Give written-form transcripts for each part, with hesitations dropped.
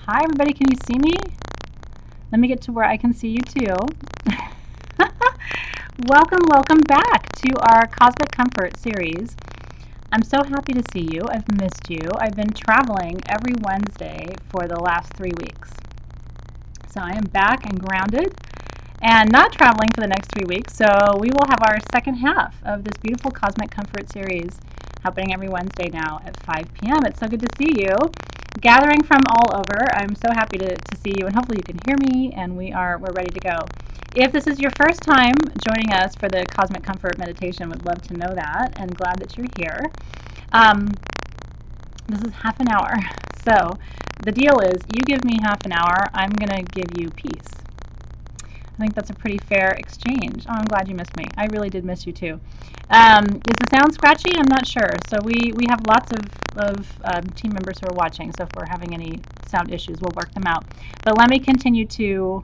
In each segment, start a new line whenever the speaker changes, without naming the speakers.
Hi everybody, can you see me? Let me get to where I can see you too. Welcome back to our Cosmic Comfort series. I'm so happy to see you. I've missed you. I've been traveling every Wednesday for the last 3 weeks. So I am back and grounded and not traveling for the next 3 weeks. So we will have our second half of this beautiful Cosmic Comfort series happening every Wednesday now at 5 p.m. It's so good to see you. Gathering from all over. I'm so happy to see you, and hopefully you can hear me, and we're ready to go. If this is your first time joining us for the Cosmic Comfort meditation, would love to know that, and glad that you're here. This is half an hour. So the deal is, you give me half an hour, I'm going to give you peace. I think that's a pretty fair exchange. Oh, I'm glad you missed me. I really did miss you too. Is the sound scratchy? I'm not sure. So we have lots of team members who are watching, so if we're having any sound issues, we'll work them out. But let me continue to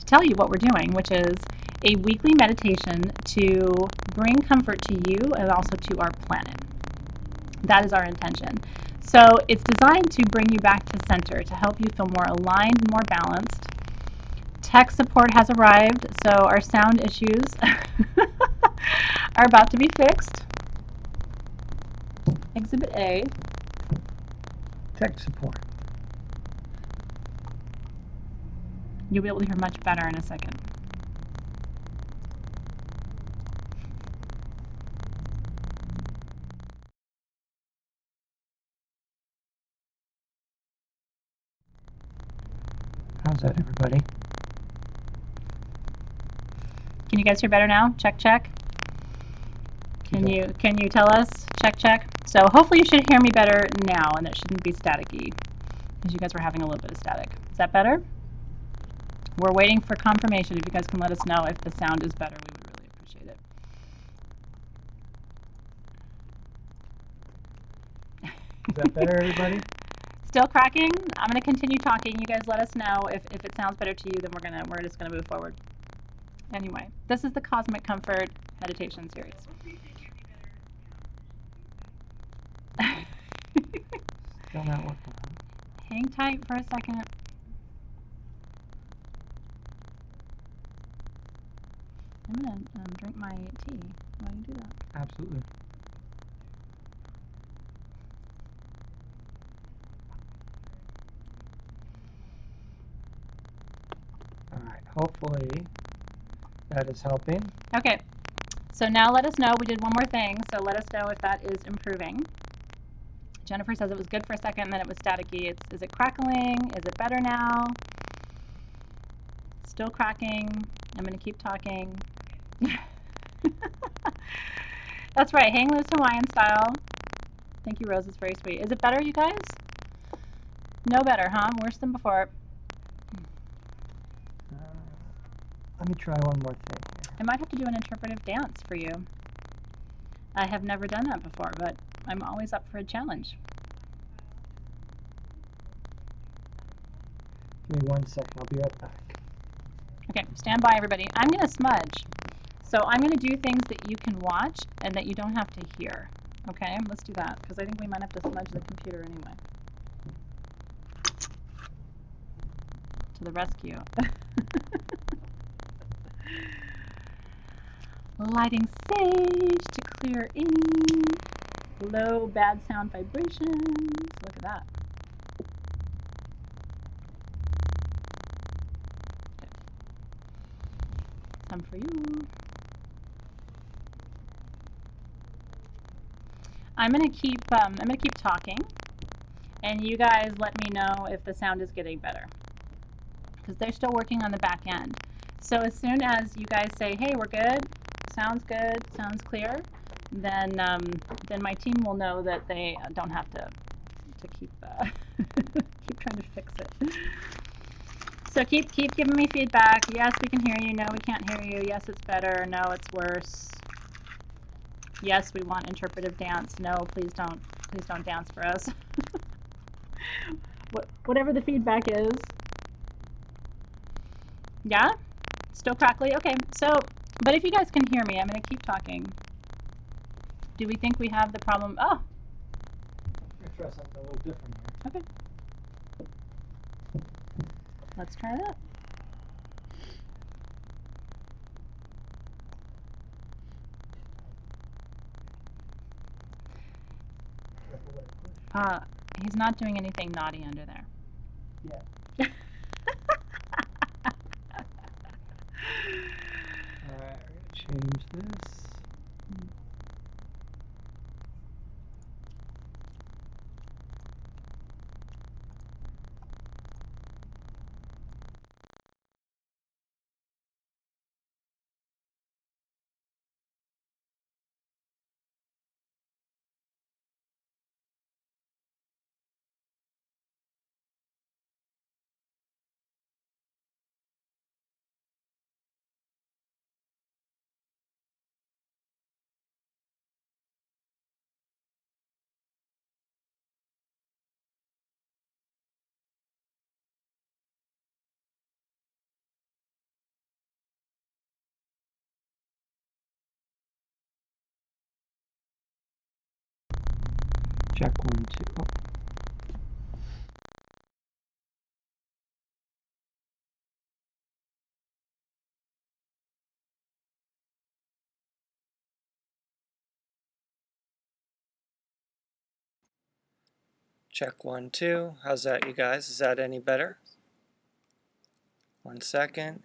tell you what we're doing, which is a weekly meditation to bring comfort to you and also to our planet. That is our intention. So it's designed to bring you back to center, to help you feel more aligned, more balanced. Tech support has arrived, so our sound issues are about to be fixed. Exhibit A.
Tech support.
You'll be able to hear much better in a second.
How's that, everybody?
Can you guys hear better now? Check, check. Can you tell us? Check, check. So hopefully you should hear me better now, and it shouldn't be staticky, because you guys were having a little bit of static. Is that better? We're waiting for confirmation. If you guys can let us know if the sound is better, we would really appreciate it.
Is that better, everybody?
Still cracking? I'm going to continue talking. You guys let us know if it sounds better to you, then we're just going to move forward. Anyway, this is the Cosmic Comfort meditation series.
Still not working.
Hang tight for a second. I'm going to drink my tea while you do that.
Absolutely. All right. Hopefully that is helping.
Okay. So now let us know. We did one more thing, so let us know if that is improving. Jennifer says it was good for a second, and then it was staticky. Is it crackling? Is it better now? Still cracking. I'm going to keep talking. That's right. Hang loose Hawaiian style. Thank you, Rose. It's very sweet. Is it better, you guys? No better, huh? Worse than before.
Let me try one more thing here.
I might have to do an interpretive dance for you. I have never done that before, but I'm always up for a challenge.
Give me 1 second. I'll be right back.
Okay, stand by, everybody. I'm going to smudge. So I'm going to do things that you can watch and that you don't have to hear. Okay, let's do that, because I think we might have to smudge the computer anyway. To the rescue. Lighting sage to clear any low, bad sound vibrations. Look at that. Okay. Some for you. I'm gonna keep talking, and you guys let me know if the sound is getting better, because they're still working on the back end. So as soon as you guys say, "Hey, we're good," sounds good, sounds clear, then my team will know that they don't have to keep keep trying to fix it. So keep giving me feedback. Yes, we can hear you. No, we can't hear you. Yes, it's better. No, it's worse. Yes, we want interpretive dance. No, please don't dance for us. Whatever the feedback is. Yeah? Still crackly? Okay, so, but if you guys can hear me, I'm going to keep talking. Do we think we have the problem? Oh.
I'm going to try something a little different here.
Okay. Let's try that. He's not doing anything naughty under there.
Yeah. Alright, we're going to change this. Check 1, 2. Oh. Check 1, 2. How's that, you guys? Is that any better? 1 second.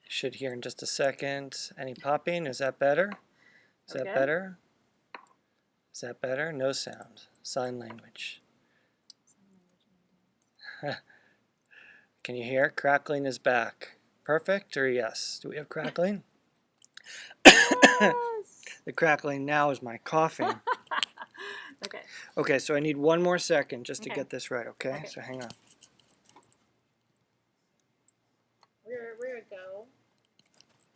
Should hear in just a second. Any popping? Is that better? Is that better? Is that better? No sound. Sign language. Can you hear? Crackling is back. Perfect or yes? Do we have crackling? Yes. The crackling now is my coughing.
Okay.
Okay, so I need 1 more second just to get this right, okay? So hang on.
We're a go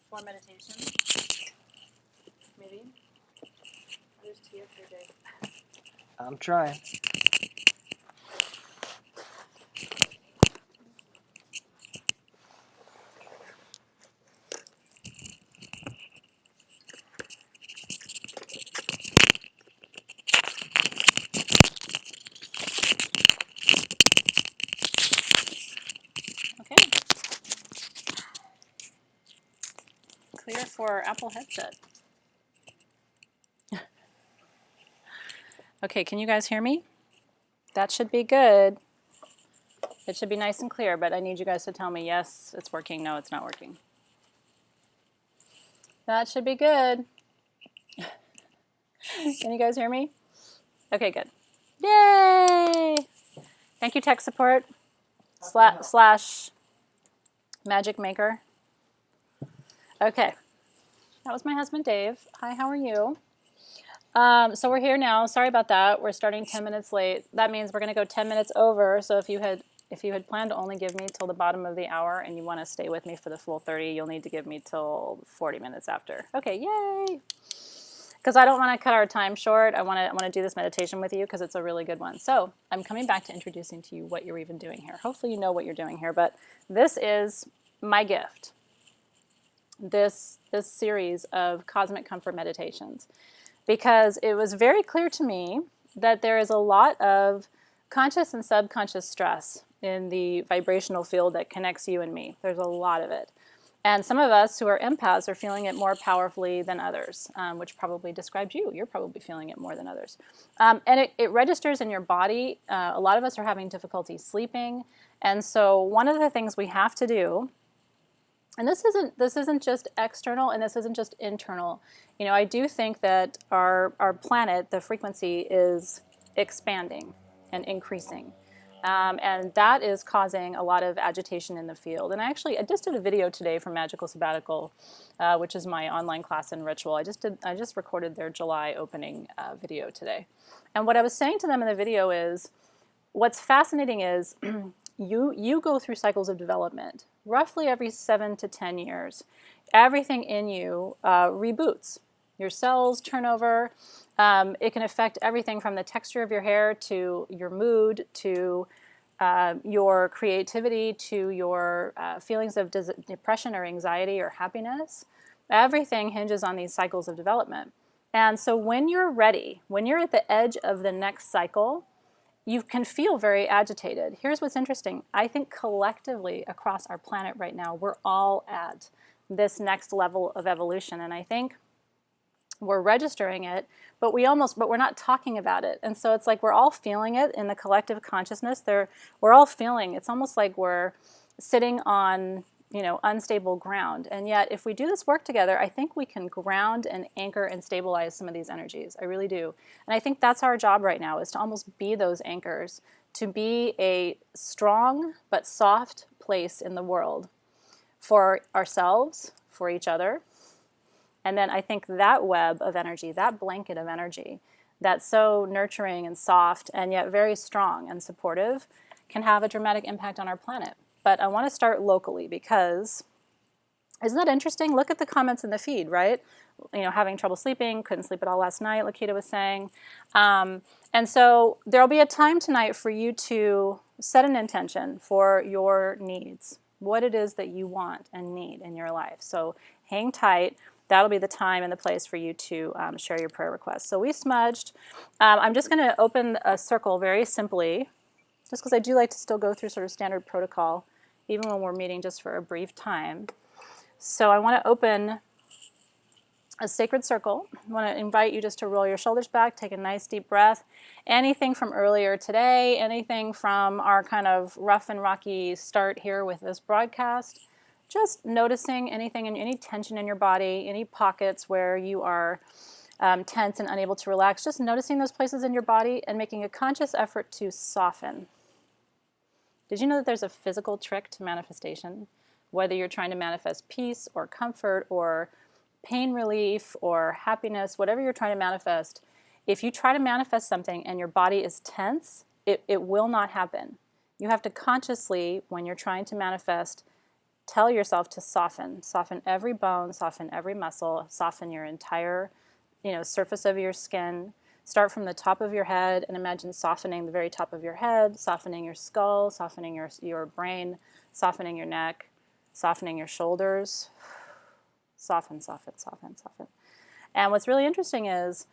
for meditation. Maybe. There's 2 or 3 days.
I'm trying.
Okay. Clear for Apple headset. Okay, can you guys hear me? That should be good. It should be nice and clear, but I need you guys to tell me yes, it's working, no, it's not working. That should be good. Can you guys hear me? Okay, good. Yay! Thank you, tech support slash magic maker. Okay, that was my husband, Dave. Hi, how are you? So we're here now. Sorry about that. We're starting 10 minutes late. That means we're going to go 10 minutes over. So if you had planned to only give me till the bottom of the hour and you want to stay with me for the full 30, you'll need to give me till 40 minutes after. Okay, yay! Because I don't want to cut our time short. I want to do this meditation with you because it's a really good one. So I'm coming back to introducing to you what you're even doing here. Hopefully you know what you're doing here, but this is my gift. This series of Cosmic Comfort Meditations. Because it was very clear to me that there is a lot of conscious and subconscious stress in the vibrational field that connects you and me. There's a lot of it. And some of us who are empaths are feeling it more powerfully than others, which probably describes you. You're probably feeling it more than others. And it registers in your body. A lot of us are having difficulty sleeping. And so one of the things we have to do, and this isn't just external and this isn't just internal. You know, I do think that our planet, the frequency is expanding and increasing. And that is causing a lot of agitation in the field. And I just did a video today for Magical Sabbatical, which is my online class in ritual. I just recorded their July opening video today. And what I was saying to them in the video is, what's fascinating is you go through cycles of development roughly every 7 to 10 years. Everything in you reboots. Your cells turn over. It can affect everything from the texture of your hair to your mood to your creativity to your feelings of depression or anxiety or happiness. Everything hinges on these cycles of development. And so when you're ready, when you're at the edge of the next cycle, you can feel very agitated. Here's what's interesting. I think collectively across our planet right now, we're all at this next level of evolution. And I think we're registering it, but we're not talking about it. And so it's like we're all feeling it in the collective consciousness. We're all feeling. It's almost like we're sitting on, unstable ground. And yet, if we do this work together, I think we can ground and anchor and stabilize some of these energies. I really do. And I think that's our job right now, is to almost be those anchors, to be a strong but soft place in the world for ourselves, for each other. And then I think that web of energy, that blanket of energy, that's so nurturing and soft and yet very strong and supportive, can have a dramatic impact on our planet. But I want to start locally because, isn't that interesting? Look at the comments in the feed, right? Having trouble sleeping, couldn't sleep at all last night, Lakita was saying. And so there'll be a time tonight for you to set an intention for your needs, what it is that you want and need in your life. So hang tight. That'll be the time and the place for you to share your prayer requests. So we smudged. I'm just going to open a circle very simply, just because I do like to still go through sort of standard protocol, even when we're meeting just for a brief time. So I want to open a sacred circle. I want to invite you just to roll your shoulders back, take a nice deep breath. Anything from earlier today, anything from our kind of rough and rocky start here with this broadcast, just noticing anything, any tension in your body, any pockets where you are tense and unable to relax, just noticing those places in your body and making a conscious effort to soften. Did you know that there's a physical trick to manifestation? Whether you're trying to manifest peace or comfort or pain relief or happiness, whatever you're trying to manifest, if you try to manifest something and your body is tense, it will not happen. You have to consciously, when you're trying to manifest, tell yourself to soften. Soften every bone, soften every muscle, soften your entire surface of your skin. Start from the top of your head and imagine softening the very top of your head, softening your skull, softening your brain, softening your neck, softening your shoulders. Soften, soften, soften, soften. And what's really interesting is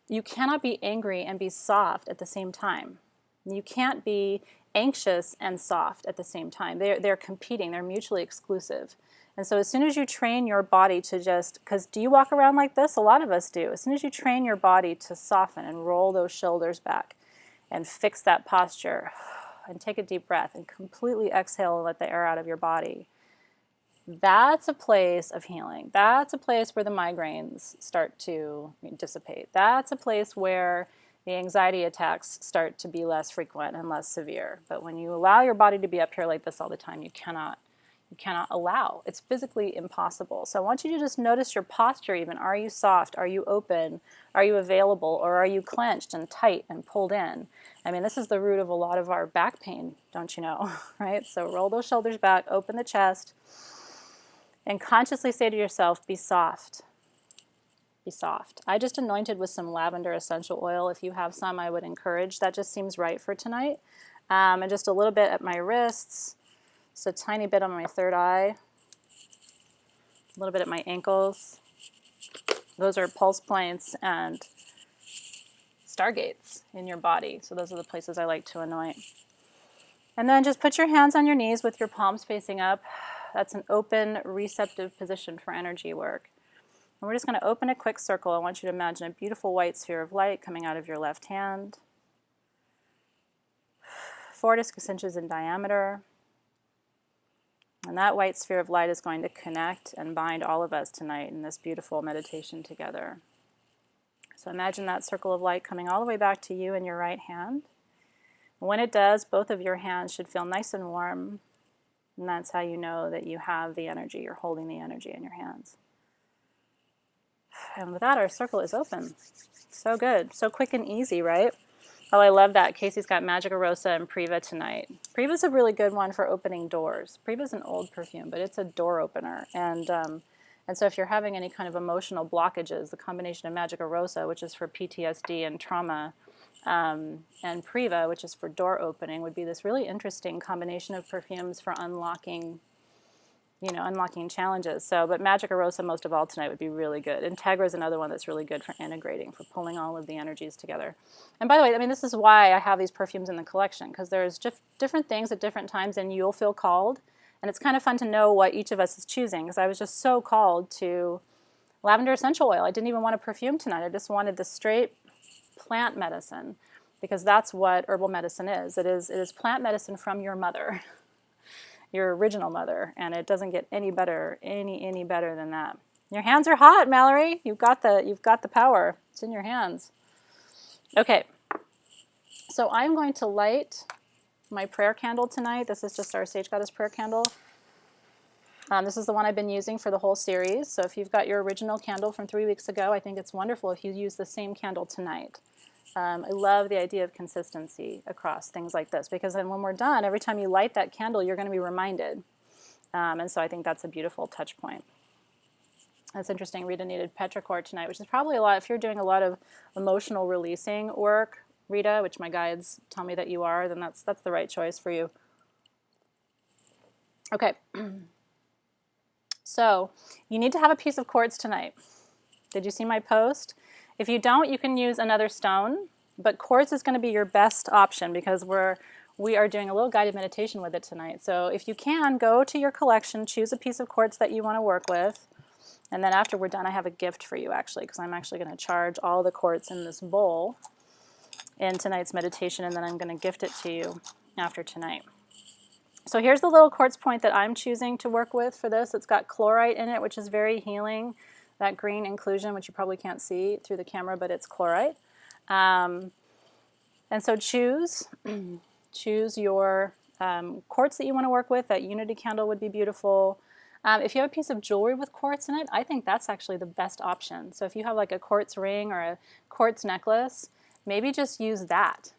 you cannot be angry and be soft at the same time. You can't be anxious and soft at the same time. They're competing. They're mutually exclusive. And so as soon as you train your body to because do you walk around like this? A lot of us do. As soon as you train your body to soften and roll those shoulders back and fix that posture and take a deep breath and completely exhale and let the air out of your body, that's a place of healing. That's a place where the migraines start to dissipate. That's a place where the anxiety attacks start to be less frequent and less severe. But when you allow your body to be up here like this all the time, you cannot allow. It's physically impossible. So I want you to just notice your posture even. Are you soft? Are you open? Are you available? Or are you clenched and tight and pulled in? I mean, this is the root of a lot of our back pain, don't you know, right? So roll those shoulders back, open the chest, and consciously say to yourself, be soft. Be soft. I just anointed with some lavender essential oil. If you have some, I would encourage. That just seems right for tonight. And just a little bit at my wrists. Just a tiny bit on my third eye, a little bit at my ankles. Those are pulse points and stargates in your body. So those are the places I like to anoint. And then just put your hands on your knees with your palms facing up. That's an open, receptive position for energy work. And we're just going to open a quick circle. I want you to imagine a beautiful white sphere of light coming out of your left hand, 4 to 6 inches in diameter. And that white sphere of light is going to connect and bind all of us tonight in this beautiful meditation together. So imagine that circle of light coming all the way back to you in your right hand. And when it does, both of your hands should feel nice and warm. And that's how you know that you have the energy. You're holding the energy in your hands. And with that, our circle is open. So good. So quick and easy, right? Oh, I love that. Casey's got Magica Rosa and Priva tonight. Priva's a really good one for opening doors. Priva's an old perfume, but it's a door opener. And so if you're having any kind of emotional blockages, the combination of Magica Rosa, which is for PTSD and trauma, and Priva, which is for door opening, would be this really interesting combination of perfumes for unlocking unlocking challenges. So, but Magica Rosa most of all tonight would be really good. Integra is another one that's really good for integrating, for pulling all of the energies together. And by the way, I mean, this is why I have these perfumes in the collection, because there's just different things at different times and you'll feel called. And it's kind of fun to know what each of us is choosing, because I was just so called to lavender essential oil. I didn't even want a perfume tonight. I just wanted the straight plant medicine, because that's what herbal medicine is. It is plant medicine from your mother. Your original mother, and it doesn't get any better, any better than that. Your hands are hot, Mallory. You've got the power. It's in your hands. Okay, so I'm going to light my prayer candle tonight. This is just our Sage Goddess prayer candle. This is the one I've been using for the whole series. So if you've got your original candle from 3 weeks ago, I think it's wonderful if you use the same candle tonight. I love the idea of consistency across things like this, because then when we're done, every time you light that candle, you're going to be reminded. And so I think that's a beautiful touch point. That's interesting. Rita needed petrichor tonight, which is probably a lot. If you're doing a lot of emotional releasing work, Rita, which my guides tell me that you are, then that's the right choice for you. Okay. So you need to have a piece of quartz tonight. Did you see my post? If you don't, you can use another stone, but quartz is going to be your best option, because we are doing a little guided meditation with it tonight. So if you can, go to your collection, choose a piece of quartz that you want to work with, and then after we're done, I have a gift for you, actually, because I'm actually going to charge all the quartz in this bowl in tonight's meditation, and then I'm going to gift it to you after tonight. So here's the little quartz point that I'm choosing to work with for this. It's got chlorite in it, which is very healing. That green inclusion, which you probably can't see through the camera, but it's chlorite. And so choose your quartz that you want to work with. That unity candle would be beautiful. If you have a piece of jewelry with quartz in it, I think that's actually the best option. So if you have like a quartz ring or a quartz necklace, maybe just use that.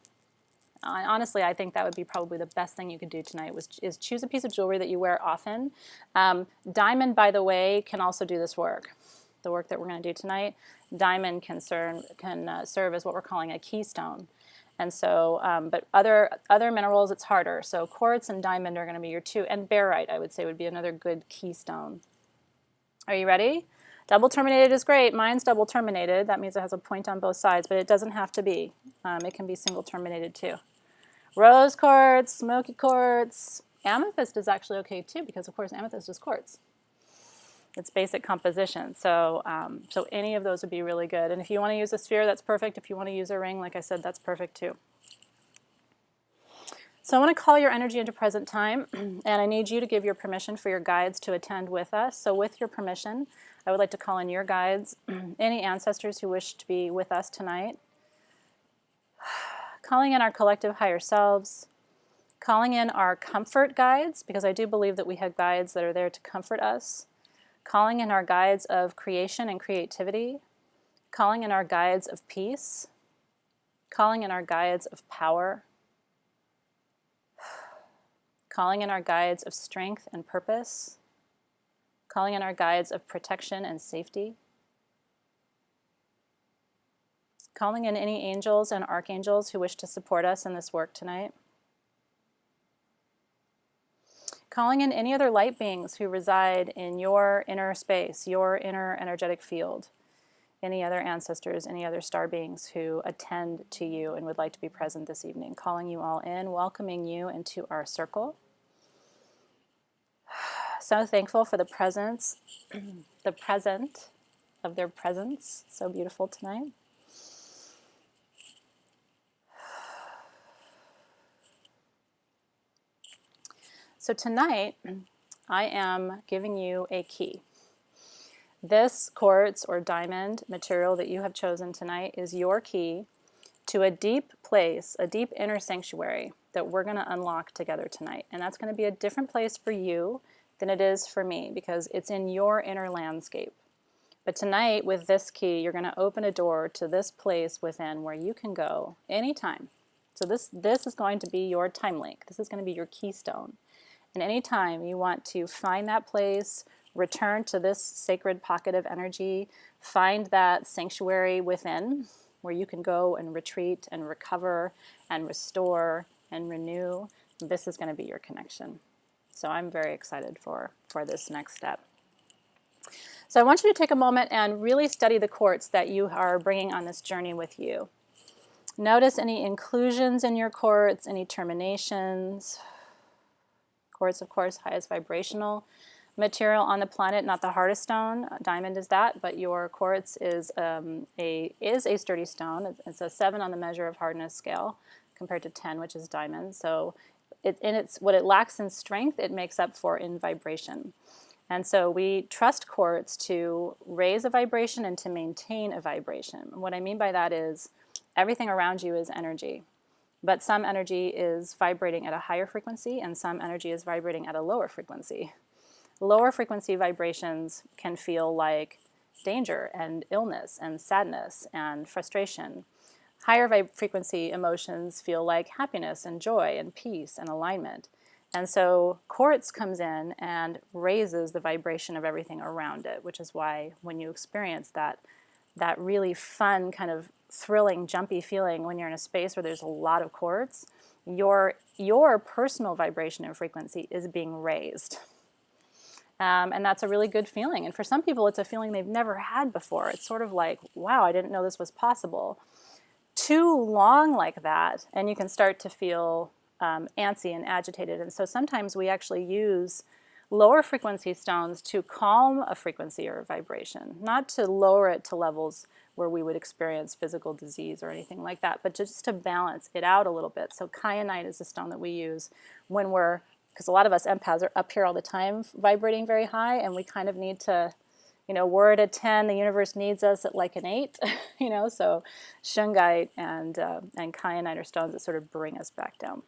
Honestly, I think that would be probably the best thing you could do tonight, is choose a piece of jewelry that you wear often. Diamond, by the way, can also do this work. The work that we're going to do tonight, diamond can serve as what we're calling a keystone. And so, but other minerals, it's harder. So quartz and diamond are going to be your two, and barite, I would say, would be another good keystone. Are you ready? Double terminated is great. Mine's double terminated. That means it has a point on both sides, but it doesn't have to be. It can be single terminated too. Rose quartz, smoky quartz. Amethyst is actually okay too, because of course amethyst is quartz. It's basic composition. So any of those would be really good. And if you want to use a sphere, that's perfect. If you want to use a ring, like I said, that's perfect too. So I want to call your energy into present time, and I need you to give your permission for your guides to attend with us. So with your permission, I would like to call in your guides, any ancestors who wish to be with us tonight, calling in our collective higher selves, calling in our comfort guides, because I do believe that we have guides that are there to comfort us, calling in our guides of creation and creativity, calling in our guides of peace, calling in our guides of power, calling in our guides of strength and purpose, calling in our guides of protection and safety, calling in any angels and archangels who wish to support us in this work tonight, calling in any other light beings who reside in your inner space, your inner energetic field, any other ancestors, any other star beings who attend to you and would like to be present this evening, calling you all in, welcoming you into our circle. So thankful for the presence, the present of their presence, so beautiful tonight. So tonight, I am giving you a key. This quartz or diamond material that you have chosen tonight is your key to a deep place, a deep inner sanctuary that we're going to unlock together tonight. And that's going to be a different place for you than it is for me, because it's in your inner landscape. But tonight, with this key, you're going to open a door to this place within where you can go anytime. So this is going to be your time link. This is going to be your keystone. And anytime you want to find that place, return to this sacred pocket of energy, find that sanctuary within where you can go and retreat and recover and restore and renew, this is going to be your connection. So I'm very excited for this next step. So I want you to take a moment and really study the quartz that you are bringing on this journey with you. Notice any inclusions in your quartz, any terminations. Quartz, of course, highest vibrational material on the planet, not the hardest stone. Diamond is that, but your quartz is a sturdy stone. It's a 7 on the measure of hardness scale compared to 10, which is diamond. So what it lacks in strength, it makes up for in vibration. And so we trust quartz to raise a vibration and to maintain a vibration. What I mean by that is everything around you is energy, but some energy is vibrating at a higher frequency and some energy is vibrating at a lower frequency. Lower frequency vibrations can feel like danger and illness and sadness and frustration. Higher frequency emotions feel like happiness and joy and peace and alignment. And so quartz comes in and raises the vibration of everything around it, which is why when you experience that really fun, kind of thrilling, jumpy feeling when you're in a space where there's a lot of quartz, your personal vibration and frequency is being raised. And that's a really good feeling. And for some people, it's a feeling they've never had before. It's sort of like, wow, I didn't know this was possible. Too long like that, and you can start to feel antsy and agitated. And so sometimes we actually use lower frequency stones to calm a frequency or a vibration, not to lower it to levels where we would experience physical disease or anything like that, but just to balance it out a little bit. So kyanite is a stone that we use when because a lot of us empaths are up here all the time vibrating very high, and we kind of need to, we're at a 10, the universe needs us at like an 8, so shungite and kyanite are stones that sort of bring us back down.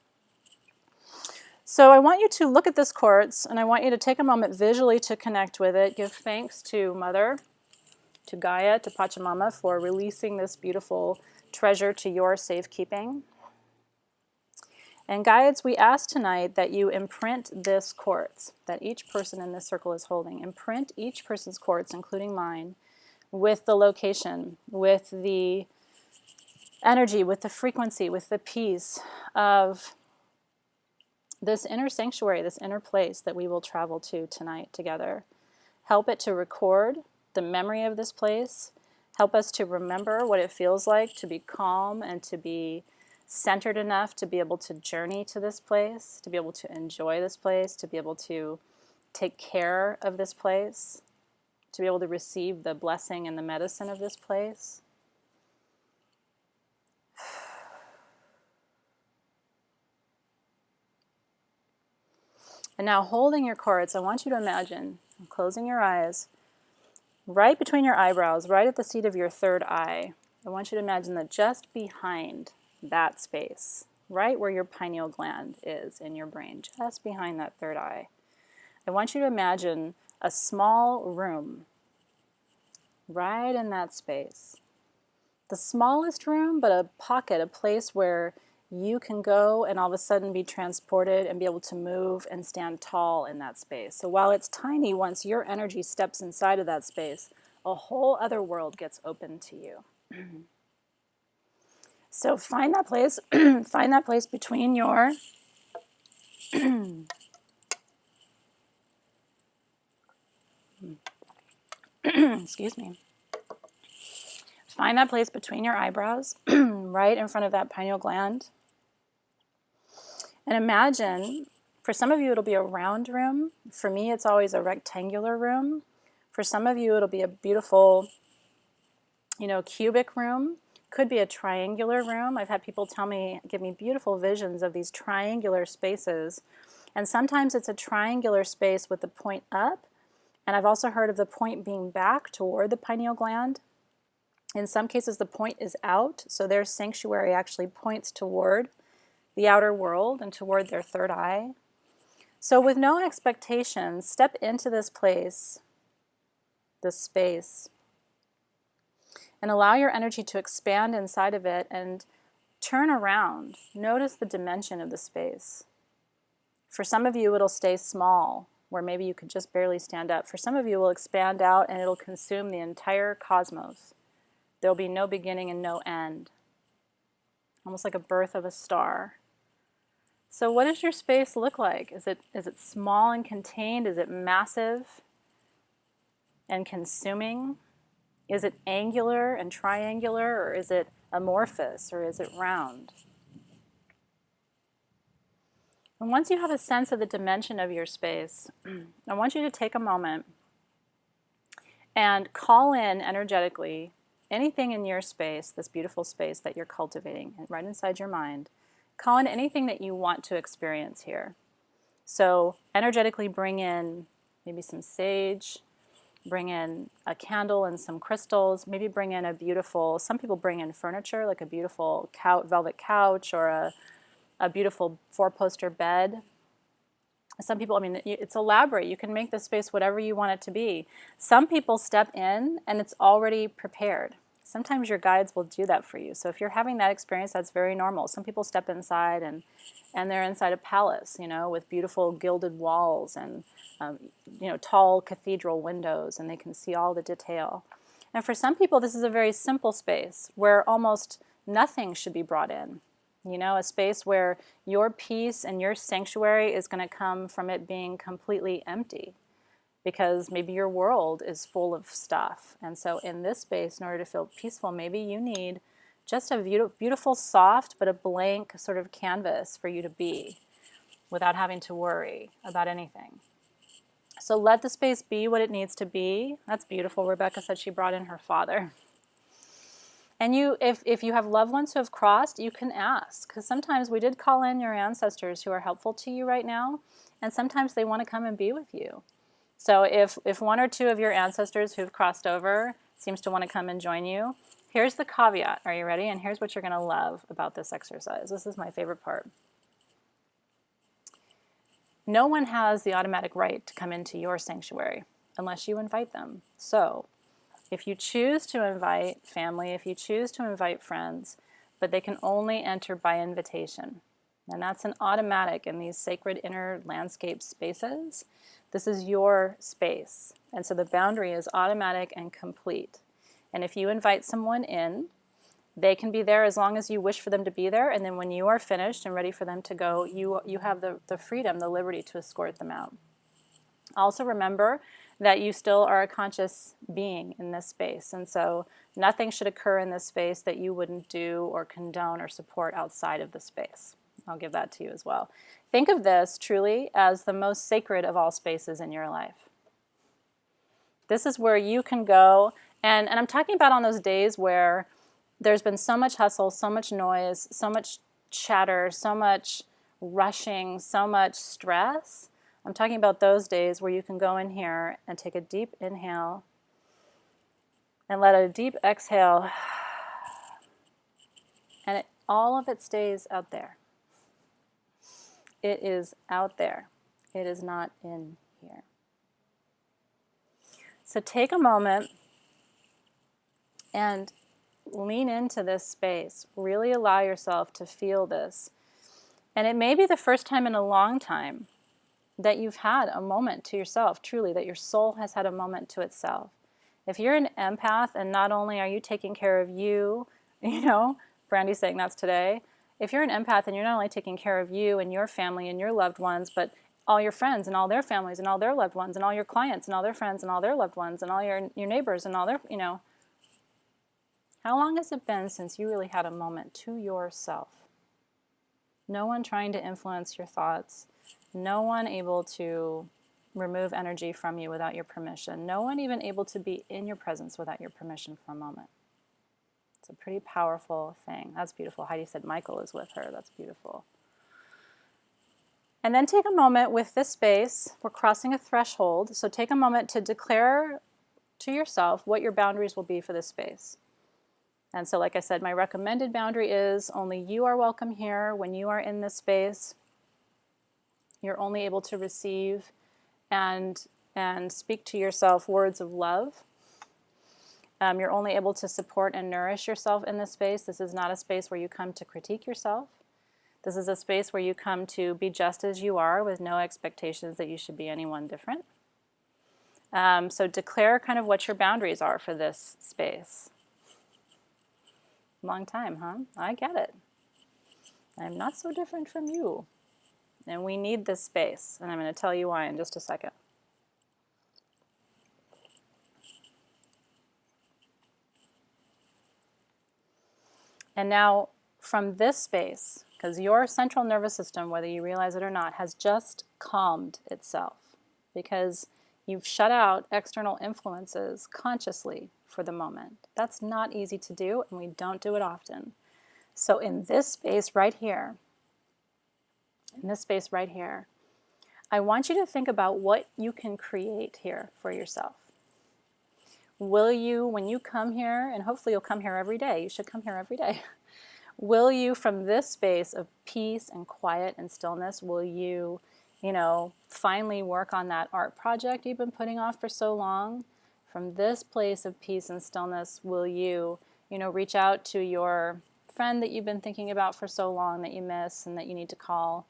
So I want you to look at this quartz, and I want you to take a moment visually to connect with it. Give thanks to Mother, to Gaia, to Pachamama for releasing this beautiful treasure to your safekeeping. And guides, we ask tonight that you imprint this quartz that each person in this circle is holding. Imprint each person's quartz, including mine, with the location, with the energy, with the frequency, with the peace of this inner sanctuary, this inner place that we will travel to tonight together. Help it to record the memory of this place. Help us to remember what it feels like to be calm and to be centered enough to be able to journey to this place, to be able to enjoy this place, to be able to take care of this place, to be able to receive the blessing and the medicine of this place. And now holding your quartz, I want you to imagine, closing your eyes, right between your eyebrows, right at the seat of your third eye, I want you to imagine that just behind that space, right where your pineal gland is in your brain, just behind that third eye, I want you to imagine a small room right in that space. The smallest room, but a pocket, a place where you can go and all of a sudden be transported and be able to move and stand tall in that space. So while it's tiny, once your energy steps inside of that space, a whole other world gets open to you. So find that place, find that place between your excuse me. Find that place between your eyebrows, right in front of that pineal gland. And imagine, for some of you it'll be a round room. For me it's always a rectangular room. For some of you it'll be a beautiful, cubic room. Could be a triangular room. I've had people give me beautiful visions of these triangular spaces. And sometimes it's a triangular space with the point up. And I've also heard of the point being back toward the pineal gland. In some cases the point is out, so their sanctuary actually points toward the outer world and toward their third eye. So with no expectations, step into this place, this space, and allow your energy to expand inside of it and turn around. Notice the dimension of the space. For some of you, it'll stay small, where maybe you could just barely stand up. For some of you, it will expand out and it'll consume the entire cosmos. There'll be no beginning and no end. Almost like a birth of a star. So what does your space look like? Is it small and contained? Is it massive and consuming? Is it angular and triangular, or is it amorphous, or is it round? And once you have a sense of the dimension of your space, I want you to take a moment and call in energetically anything in your space, this beautiful space that you're cultivating right inside your mind. Call in anything that you want to experience here. So energetically bring in maybe some sage, bring in a candle and some crystals, maybe bring in a beautiful, some people bring in furniture, like a beautiful velvet couch or a beautiful four-poster bed. Some people, I mean, it's elaborate. You can make the space whatever you want it to be. Some people step in and it's already prepared. Sometimes your guides will do that for you. So if you're having that experience, that's very normal. Some people step inside and they're inside a palace, you know, with beautiful gilded walls and, you know, tall cathedral windows, and they can see all the detail. And for some people, this is a very simple space where almost nothing should be brought in. You know, a space where your peace and your sanctuary is going to come from it being completely empty, because maybe your world is full of stuff. And so in this space, in order to feel peaceful, maybe you need just a beautiful, soft, but a blank sort of canvas for you to be without having to worry about anything. So let the space be what it needs to be. That's beautiful. Rebecca said she brought in her father. And you, if you have loved ones who have crossed, you can ask. Because sometimes we did call in your ancestors who are helpful to you right now, and sometimes they want to come and be with you. So if one or two of your ancestors who've crossed over seems to want to come and join you, here's the caveat. Are you ready? And here's what you're going to love about this exercise. This is my favorite part. No one has the automatic right to come into your sanctuary unless you invite them. So if you choose to invite family, if you choose to invite friends, but they can only enter by invitation, and that's an automatic in these sacred inner landscape spaces. This is your space, and so the boundary is automatic and complete. And if you invite someone in, they can be there as long as you wish for them to be there, and then when you are finished and ready for them to go, you have the freedom, the liberty to escort them out. Also remember that you still are a conscious being in this space, and so nothing should occur in this space that you wouldn't do or condone or support outside of the space. I'll give that to you as well. Think of this truly as the most sacred of all spaces in your life. This is where you can go, and I'm talking about on those days where there's been so much hustle, so much noise, so much chatter, so much rushing, so much stress. I'm talking about those days where you can go in here and take a deep inhale and let a deep exhale, and all of it stays out there. It is out there. It is not in here. So take a moment and lean into this space. Really allow yourself to feel this. And it may be the first time in a long time that you've had a moment to yourself, truly, that your soul has had a moment to itself. If you're an empath, and not only are you taking care of you, you know, Brandy's saying that's today. If you're an empath and you're not only taking care of you and your family and your loved ones, but all your friends and all their families and all their loved ones and all your clients and all their friends and all their loved ones and all your neighbors and all their, you know, how long has it been since you really had a moment to yourself? No one trying to influence your thoughts. No one able to remove energy from you without your permission. No one even able to be in your presence without your permission for a moment. It's a pretty powerful thing. That's beautiful. Heidi said Michael is with her. That's beautiful. And then take a moment with this space. We're crossing a threshold. So take a moment to declare to yourself what your boundaries will be for this space. And so, like I said, my recommended boundary is only you are welcome here when you are in this space. You're only able to receive and speak to yourself words of love. You're only able to support and nourish yourself in this space. This is not a space where you come to critique yourself. This is a space where you come to be just as you are with no expectations that you should be anyone different. So declare kind of what your boundaries are for this space. Long time, huh? I get it. I'm not so different from you. And we need this space, and I'm going to tell you why in just a second. And now, from this space, because your central nervous system, whether you realize it or not, has just calmed itself because you've shut out external influences consciously for the moment. That's not easy to do, and we don't do it often. So in this space right here, I want you to think about what you can create here for yourself. Will you, when you come here, and hopefully you'll come here every day, you should come here every day, will you, from this space of peace and quiet and stillness, will you, finally work on that art project you've been putting off for so long? From this place of peace and stillness, will you, reach out to your friend that you've been thinking about for so long that you miss and that you need to call?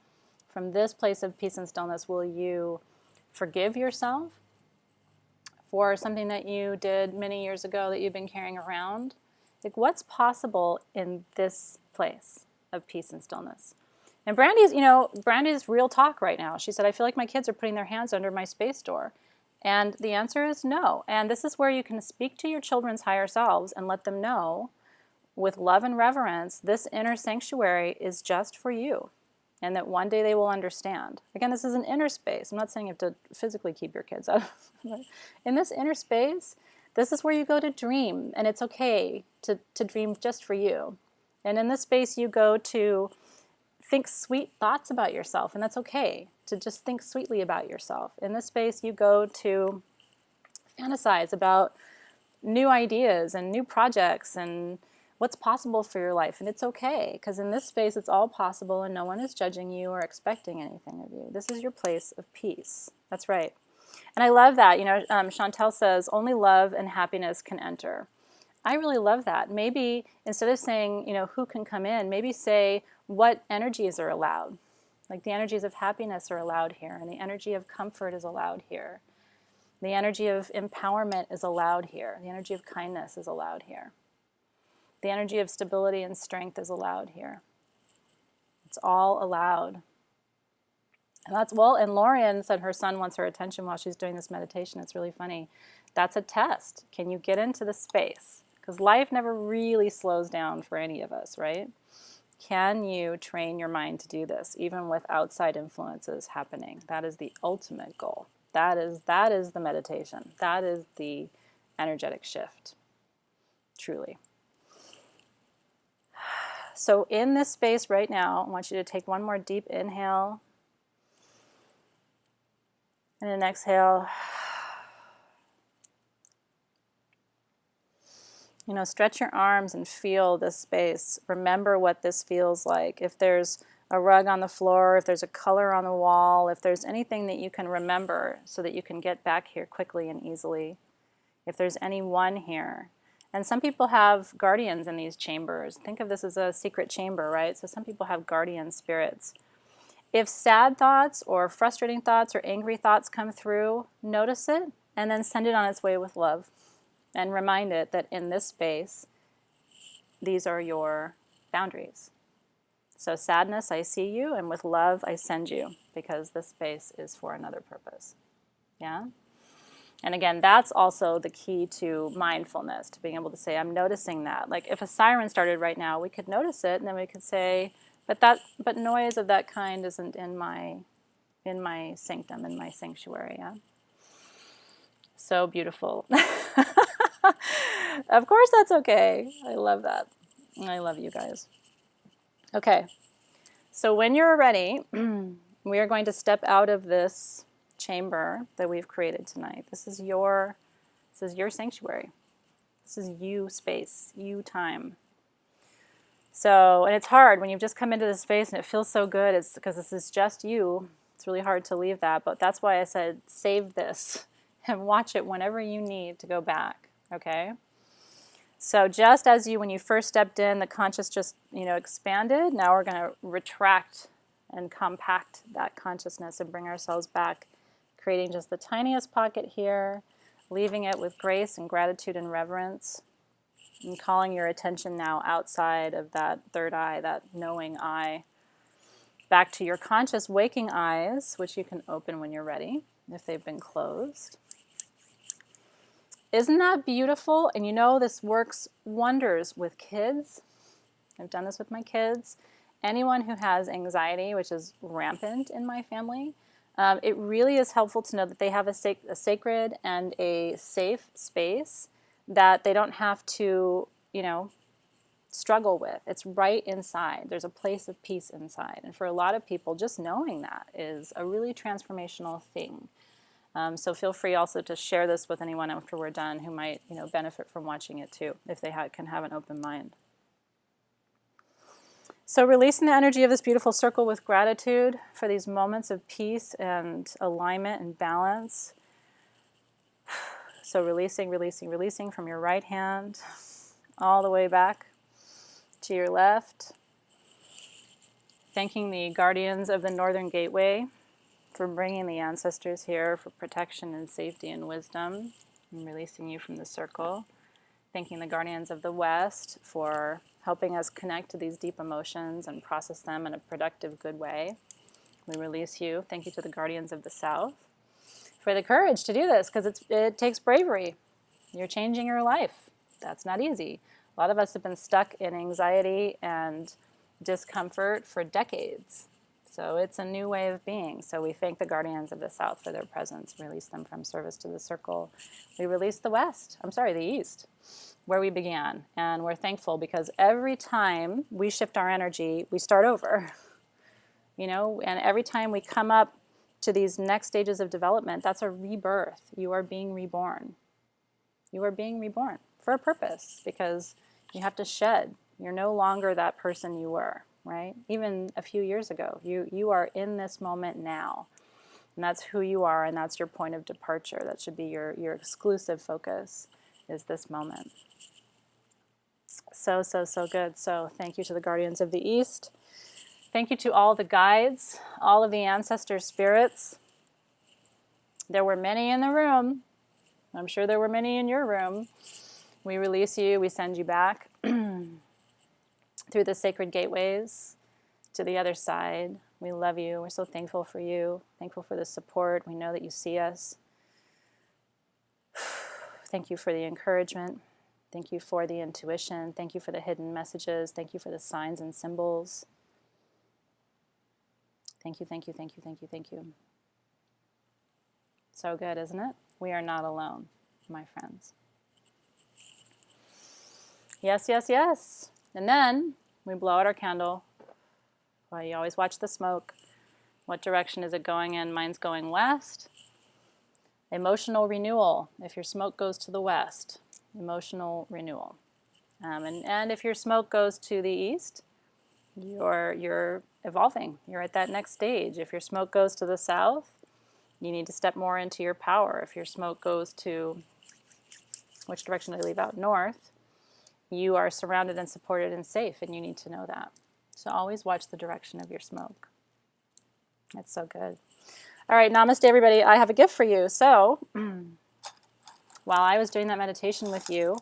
From this place of peace and stillness, will you forgive yourself for something that you did many years ago that you've been carrying around? Like, what's possible in this place of peace and stillness? And Brandy's real talk right now. She said, I feel like my kids are putting their hands under my space door. And the answer is no. And this is where you can speak to your children's higher selves and let them know with love and reverence, this inner sanctuary is just for you. And that one day they will understand. Again, this is an inner space. I'm not saying you have to physically keep your kids out. In this inner space, this is where you go to dream. And it's okay to dream just for you. And in this space, you go to think sweet thoughts about yourself. And that's okay to just think sweetly about yourself. In this space, you go to fantasize about new ideas and new projects and what's possible for your life. And it's okay, because in this space, it's all possible and no one is judging you or expecting anything of you. This is your place of peace. That's right. And I love that. Chantel says, only love and happiness can enter. I really love that. Maybe instead of saying, who can come in, maybe say what energies are allowed. Like the energies of happiness are allowed here, and the energy of comfort is allowed here. The energy of empowerment is allowed here. The energy of kindness is allowed here. The energy of stability and strength is allowed here. It's all allowed. And Lorian said her son wants her attention while she's doing this meditation. It's really funny. That's a test. Can you get into the space? Because life never really slows down for any of us, right? Can you train your mind to do this, even with outside influences happening? That is the ultimate goal. That is the meditation. That is the energetic shift, truly. So in this space right now, I want you to take one more deep inhale and an exhale. Stretch your arms and feel this space. Remember what this feels like. If there's a rug on the floor, if there's a color on the wall, if there's anything that you can remember so that you can get back here quickly and easily. If there's anyone here. And some people have guardians in these chambers. Think of this as a secret chamber, right? So some people have guardian spirits. If sad thoughts or frustrating thoughts or angry thoughts come through, notice it and then send it on its way with love. And remind it that in this space, these are your boundaries. So sadness, I see you, and with love, I send you, because this space is for another purpose. Yeah? And again, that's also the key to mindfulness, to being able to say, I'm noticing that. Like if a siren started right now, we could notice it, and then we could say, but noise of that kind isn't in my sanctum, in my sanctuary. Yeah? So beautiful. Of course that's okay. I love that. I love you guys. Okay. So when you're ready, we are going to step out of this chamber that we've created tonight. This is your sanctuary. This is you space, you time. So, and it's hard when you've just come into this space and it feels so good. It's because this is just you. It's really hard to leave that, but that's why I said save this and watch it whenever you need to go back. Okay? So just as when you first stepped in, the conscious just, expanded, now we're going to retract and compact that consciousness and bring ourselves back, creating just the tiniest pocket here, leaving it with grace and gratitude and reverence, and calling your attention now outside of that third eye, that knowing eye, back to your conscious waking eyes, which you can open when you're ready, if they've been closed. Isn't that beautiful? And you know, this works wonders with kids. I've done this with my kids. Anyone who has anxiety, which is rampant in my family, it really is helpful to know that they have a sacred and a safe space that they don't have to, struggle with. It's right inside. There's a place of peace inside. And for a lot of people, just knowing that is a really transformational thing. So feel free also to share this with anyone after we're done who might, benefit from watching it too, if they can have an open mind. So releasing the energy of this beautiful circle with gratitude for these moments of peace and alignment and balance. So releasing, releasing, releasing from your right hand all the way back to your left. Thanking the guardians of the Northern Gateway for bringing the ancestors here for protection and safety and wisdom, and releasing you from the circle. Thanking the guardians of the West for helping us connect to these deep emotions and process them in a productive, good way. We release you. Thank you to the guardians of the South for the courage to do this, because it takes bravery. You're changing your life. That's not easy. A lot of us have been stuck in anxiety and discomfort for decades. So it's a new way of being. So we thank the guardians of the South for their presence, release them from service to the circle. We release the East, where we began. And we're thankful because every time we shift our energy, we start over. And every time we come up to these next stages of development, that's a rebirth. You are being reborn. You are being reborn for a purpose, because you have to shed. You're no longer that person you were, right? Even a few years ago, you are in this moment now. And that's who you are, and that's your point of departure. That should be your exclusive focus, is this moment. So, so, so good. So thank you to the guardians of the East. Thank you to all the guides, all of the ancestor spirits. There were many in the room. I'm sure there were many in your room. We release you. We send you back through the sacred gateways to the other side. We love you. We're so thankful for you. Thankful for the support. We know that you see us. Thank you for the encouragement. Thank you for the intuition. Thank you for the hidden messages. Thank you for the signs and symbols. Thank you, thank you, thank you, thank you, thank you. So good, isn't it? We are not alone, my friends. Yes, yes, yes. And then we blow out our candle. Well, you always watch the smoke. What direction is it going in? Mine's going west. Emotional renewal. If your smoke goes to the west, emotional renewal. And if your smoke goes to the east, you're evolving. You're at that next stage. If your smoke goes to the south, you need to step more into your power. If your smoke goes to, which direction do I leave out? North, you are surrounded and supported and safe, and you need to know that. So always watch the direction of your smoke. It's so good. All right, namaste, everybody. I have a gift for you. So while I was doing that meditation with you,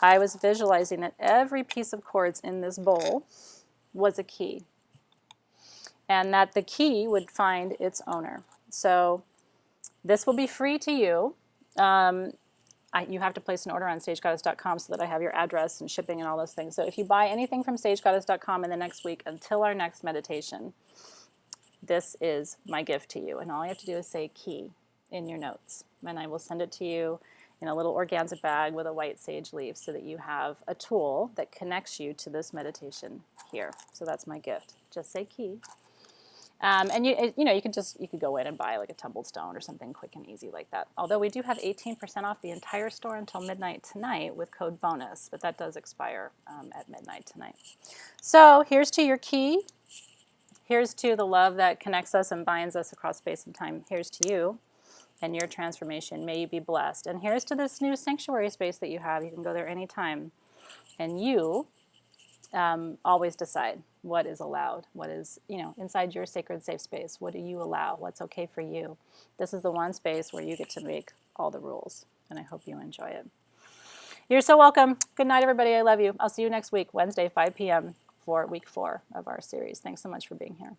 I was visualizing that every piece of quartz in this bowl was a key, and that the key would find its owner. So this will be free to you. You have to place an order on sagegoddess.com so that I have your address and shipping and all those things. So if you buy anything from sagegoddess.com in the next week until our next meditation, this is my gift to you. And all you have to do is say key in your notes, and I will send it to you in a little organza bag with a white sage leaf so that you have a tool that connects you to this meditation here. So that's my gift. Just say key. And you could go in and buy like a tumbled stone or something quick and easy like that. Although we do have 18% off the entire store until midnight tonight with code bonus, but that does expire at midnight tonight. So here's to your key. Here's to the love that connects us and binds us across space and time. Here's to you and your transformation. May you be blessed. And here's to this new sanctuary space that you have. You can go there anytime. And you always decide what is allowed, what is, inside your sacred safe space. What do you allow? What's okay for you? This is the one space where you get to make all the rules, and I hope you enjoy it. You're so welcome. Good night, everybody. I love you. I'll see you next week, Wednesday, 5 p.m. for week 4 of our series. Thanks so much for being here.